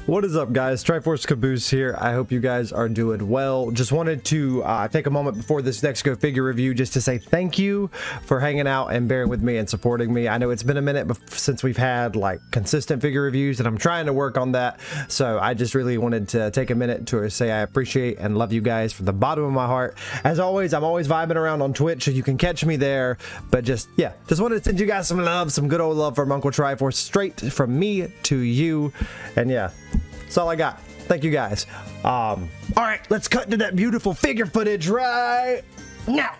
What is up, guys? Triforce Caboose here. I hope you guys are doing well. Just wanted to take a moment before this next Go Figure review just to say thank you for hanging out and bearing with me and supporting me. I know it's been a minute since we've had like consistent figure reviews, and I'm trying to work on that. So I just really wanted to take a minute to say I appreciate and love you guys from the bottom of my heart. As always, I'm always vibing around on Twitch, so you can catch me there. But just wanted to send you guys some love, some good old love from Uncle Triforce, straight from me to you. And yeah, that's all I got. Thank you guys. All right, let's cut into that beautiful figure footage right now.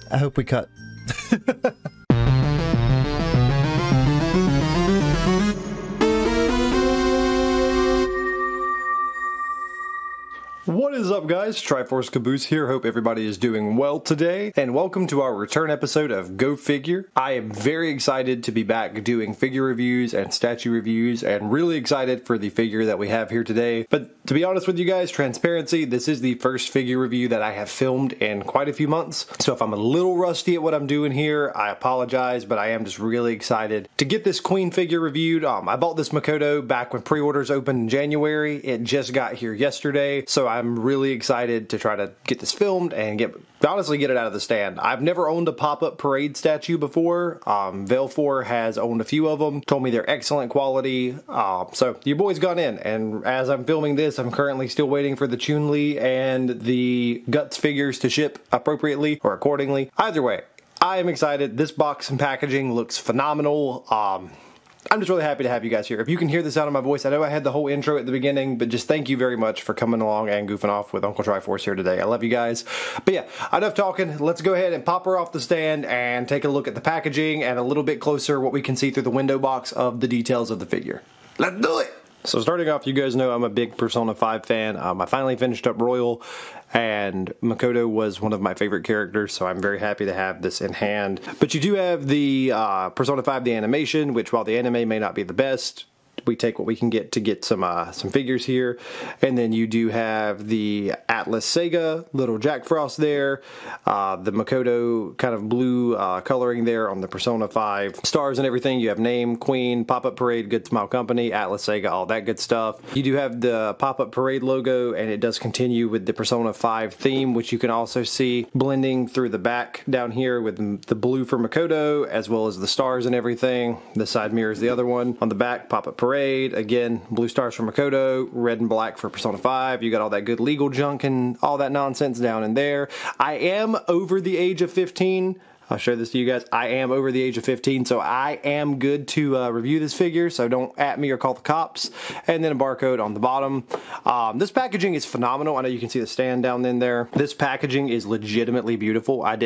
I hope we cut. What is up, guys? Triforce Caboose here. Hope everybody is doing well today, and welcome to our return episode of Go Figure. I am very excited to be back doing figure reviews and statue reviews, and really excited for the figure that we have here today. But to be honest with you guys, transparency, this is the first figure review that I have filmed in quite a few months. So if I'm a little rusty at what I'm doing here, I apologize, but I am just really excited to get this Queen figure reviewed. I bought this Makoto back when pre-orders opened in January. It just got here yesterday, so I'm really excited to try to get this filmed and honestly get it out of the stand. I've never owned a pop-up parade statue before. Vale4 has owned a few of them, told me they're excellent quality. So your boy's gone in, and as I'm filming this, I'm currently still waiting for the Chun-Li and the Guts figures to ship appropriately or accordingly. Either way, I am excited. This box and packaging looks phenomenal. I'm just really happy to have you guys here. If you can hear the sound of my voice, I know I had the whole intro at the beginning, but just thank you very much for coming along and goofing off with Uncle Triforce here today. I love you guys. But yeah, enough talking. Let's go ahead and pop her off the stand and take a look at the packaging and a little bit closer what we can see through the window box of the details of the figure. Let's do it! So starting off, you guys know I'm a big Persona 5 fan. I finally finished up Royal, and Makoto was one of my favorite characters, so I'm very happy to have this in hand. But you do have the Persona 5, the animation, which while the anime may not be the best, we take what we can get to get some figures here. And then you do have the Atlas Sega, little Jack Frost there, the Makoto kind of blue coloring there on the Persona 5 stars and everything. You have Name, Queen, Pop-Up Parade, Good Smile Company, Atlas Sega, all that good stuff. You do have the Pop-Up Parade logo, and it does continue with the Persona 5 theme, which you can also see blending through the back down here with the blue for Makoto, as well as the stars and everything. The side mirrors the other one. On the back, Pop-Up Parade, again, blue stars for Makoto, red and black for Persona 5. You got all that good legal junk and all that nonsense down in there. I am over the age of 15. I'll show this to you guys. I am over the age of 15, so I am good to review this figure, so don't at me or call the cops. And then a barcode on the bottom. This packaging is phenomenal. I know you can see the stand down in there. This packaging is legitimately beautiful. I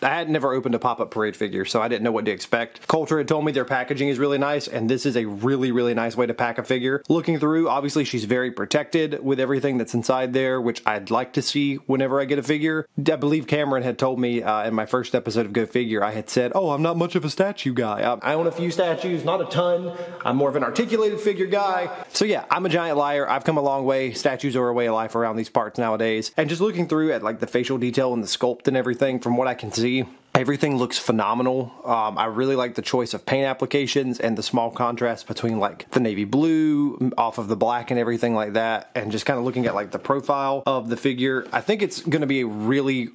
had never opened a Pop-Up Parade figure, so I didn't know what to expect. Culture had told me their packaging is really nice, and this is a really, really nice way to pack a figure. Looking through, obviously she's very protected with everything that's inside there, which I'd like to see whenever I get a figure. I believe Cameron had told me in my first episode of Go Figure, I had said, oh, I'm not much of a statue guy. I own a few statues, not a ton. I'm more of an articulated figure guy. So yeah, I'm a giant liar. I've come a long way. Statues are a way of life around these parts nowadays. And just looking through at like the facial detail and the sculpt and everything, from what I can see, everything looks phenomenal. I really like the choice of paint applications and the small contrast between like the navy blue off of the black and everything like that. And just kind of looking at like the profile of the figure, I think it's going to be a really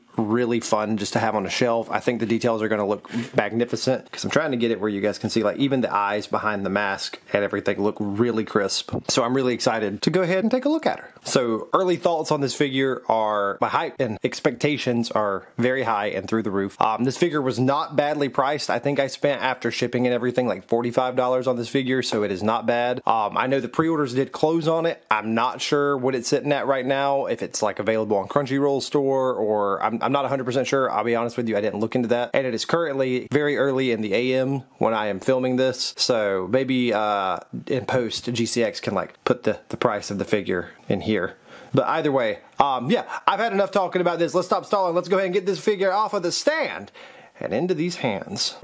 fun just to have on a shelf. I think the details are going to look magnificent, because I'm trying to get it where you guys can see like even the eyes behind the mask and everything look really crisp. So I'm really excited to go ahead and take a look at her. So early thoughts on this figure are my hype and expectations are very high and through the roof. This figure was not badly priced. I think I spent, after shipping and everything, like $45 on this figure, so it is not bad. I know the pre-orders did close on it. I'm not sure what it's sitting at right now, if it's like available on Crunchyroll store, or I'm not 100% sure. I'll be honest with you, I didn't look into that. And it is currently very early in the AM when I am filming this, so maybe in post, GCX can like put the price of the figure in here. But either way, yeah, I've had enough talking about this. Let's stop stalling. Let's go ahead and get this figure off of the stand and into these hands.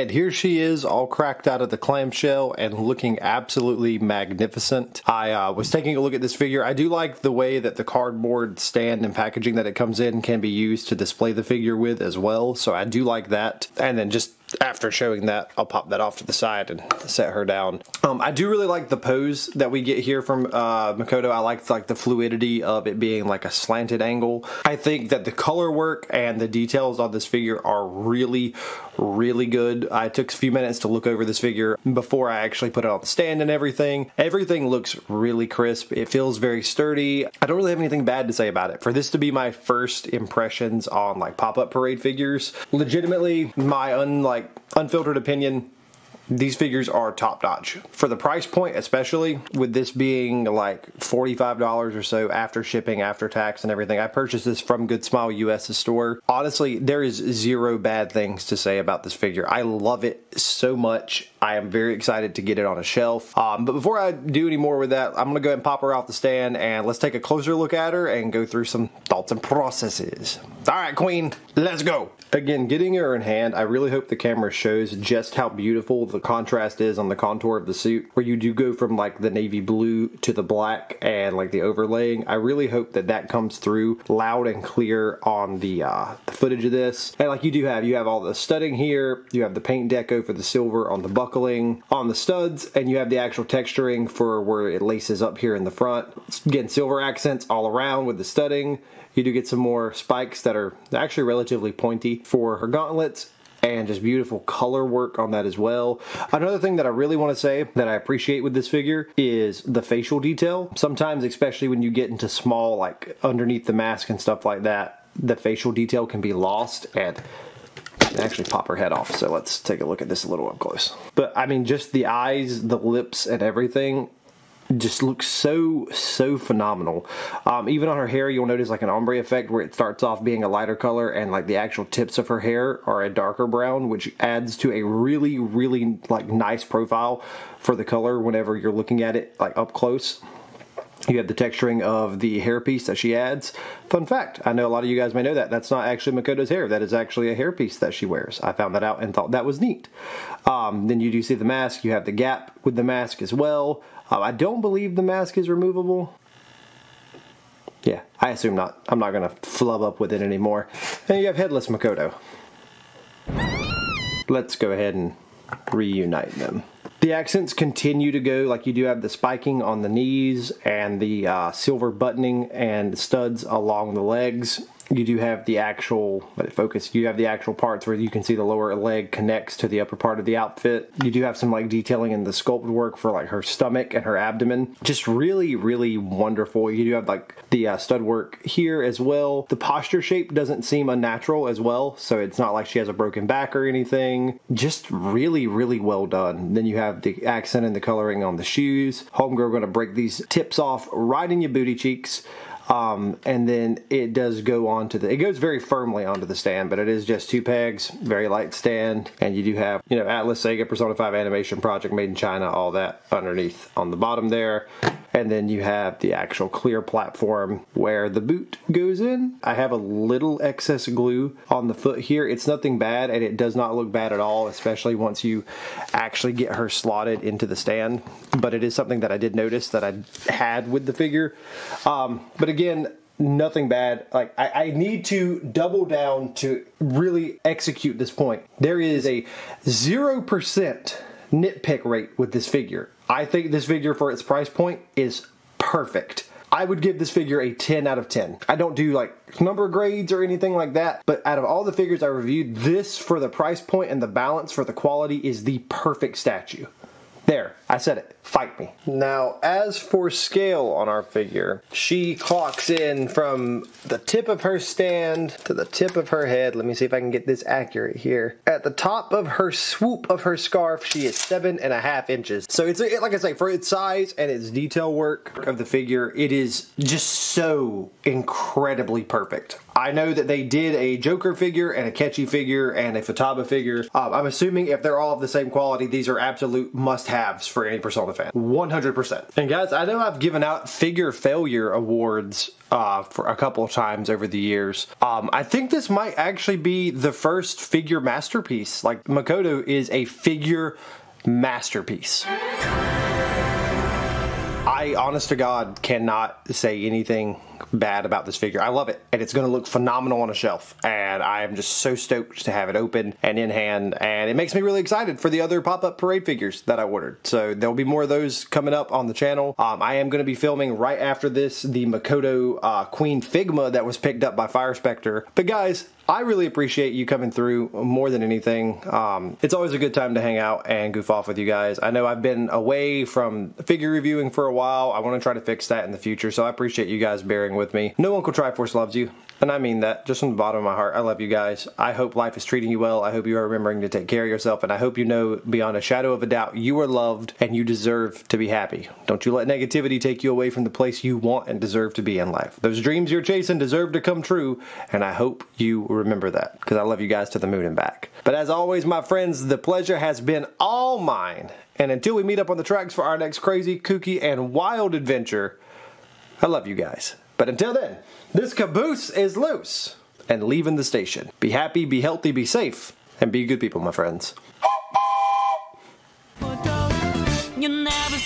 And here she is, all cracked out of the clamshell and looking absolutely magnificent. I was taking a look at this figure. I do like the way that the cardboard stand and packaging that it comes in can be used to display the figure with as well, so I do like that. And then just after showing that, I'll pop that off to the side and set her down. I do really like the pose that we get here from Makoto. I like the fluidity of it being like a slanted angle. I think that the color work and the details on this figure are really, really good. I took a few minutes to look over this figure before I actually put it on the stand and everything. Everything looks really crisp. It feels very sturdy. I don't really have anything bad to say about it. For this to be my first impressions on like pop-up parade figures, legitimately my unfiltered opinion, these figures are top notch. For the price point, especially with this being like $45 or so after shipping, after tax and everything. I purchased this from Good Smile US store. Honestly, there is zero bad things to say about this figure. I love it so much. I am very excited to get it on a shelf. But before I do any more with that, I'm going to go ahead and pop her off the stand and let's take a closer look at her and go through some thoughts and processes. All right, Queen, let's go. Again, getting her in hand, I really hope the camera shows just how beautiful the contrast is on the contour of the suit, where you do go from like the navy blue to the black and like the overlaying. I really hope that that comes through loud and clear on the footage of this. And like you have all the studding here, you have the paint deco for the silver on the buckling, on the studs, and you have the actual texturing for where it laces up here in the front. Again, silver accents all around with the studding. You do get some more spikes that are actually relatively pointy for her gauntlets, and just beautiful color work on that as well. Another thing that I really want to say that I appreciate with this figure is the facial detail. Sometimes, especially when you get into small, like underneath the mask and stuff like that, the facial detail can be lost, and actually pop her head off. So let's take a look at this a little up close. But I mean, just the eyes, the lips, and everything just looks so phenomenal. Even on her hair, you'll notice like an ombre effect where it starts off being a lighter color and like the actual tips of her hair are a darker brown, which adds to a really like nice profile for the color whenever you're looking at it like up close. You have the texturing of the hairpiece that she adds. Fun fact, I know a lot of you guys may know that. That's not actually Makoto's hair. That is actually a hairpiece that she wears. I found that out and thought that was neat. Then you do see the mask. You have the gap with the mask as well. I don't believe the mask is removable. Yeah, I assume not. I'm not going to flub up with it anymore. And you have headless Makoto. Let's go ahead and reunite them. The accents continue to go, like you do have the spiking on the knees and the silver buttoning and studs along the legs. You do have the actual, let it focus, you have the actual parts where you can see the lower leg connects to the upper part of the outfit. You do have some like detailing in the sculpt work for like her stomach and her abdomen. Just really wonderful. You do have like the stud work here as well. The posture shape doesn't seem unnatural as well, so it's not like she has a broken back or anything. Just really well done. Then you have the accent and the coloring on the shoes. Homegirl gonna break these tips off right in your booty cheeks. And then it does go on to it goes very firmly onto the stand, but it is just 2 pegs, very light stand. And you do have, you know, Atlas, Sega, Persona 5 animation project made in China, all that underneath on the bottom there. And then you have the actual clear platform where the boot goes in. I have a little excess glue on the foot here. It's nothing bad, and it does not look bad at all, especially once you actually get her slotted into the stand. But it is something that I did notice that I had with the figure. But again, nothing bad. Like I need to double down to really execute this point. There is a 0% nitpick rate with this figure. I think this figure for its price point is perfect. I would give this figure a 10 out of 10. I don't do like number grades or anything like that, but out of all the figures I reviewed, this for the price point and the balance for the quality is the perfect statue. There, I said it. Fight me. Now, as for scale on our figure, she clocks in from the tip of her stand to the tip of her head. Let me see if I can get this accurate here. At the top of her swoop of her scarf, she is 7.5 inches. So it's, like I say, for its size and its detail work of the figure, it is just so incredibly perfect. I know that they did a Joker figure and a Ketchy figure and a Futaba figure. I'm assuming if they're all of the same quality, these are absolute must-haves for any Persona fan. 100%. And guys, I know I've given out figure failure awards for a couple of times over the years. I think this might actually be the first figure masterpiece. Like, Makoto is a figure masterpiece. I, honest to God, cannot say anything bad about this figure. I love it, and it's going to look phenomenal on a shelf, and I am just so stoked to have it open and in hand, and it makes me really excited for the other pop-up parade figures that I ordered. So there'll be more of those coming up on the channel. I am going to be filming right after this the Makoto Queen Figma that was picked up by Fire Spectre. But guys, I really appreciate you coming through more than anything. It's always a good time to hang out and goof off with you guys. I know I've been away from figure reviewing for a while. I want to try to fix that in the future, so I appreciate you guys bearing with me. No Uncle Triforce loves you, and I mean that just from the bottom of my heart. I love you guys. I hope life is treating you well. I hope you are remembering to take care of yourself, and I hope you know beyond a shadow of a doubt you are loved and you deserve to be happy. Don't you let negativity take you away from the place you want and deserve to be in life. Those dreams you're chasing deserve to come true, and I hope you remember that, because I love you guys to the moon and back. But as always, my friends, the pleasure has been all mine, and until we meet up on the tracks for our next crazy, kooky, and wild adventure, I love you guys. But until then, this caboose is loose and leaving the station. Be happy, be healthy, be safe, and be good people, my friends. You never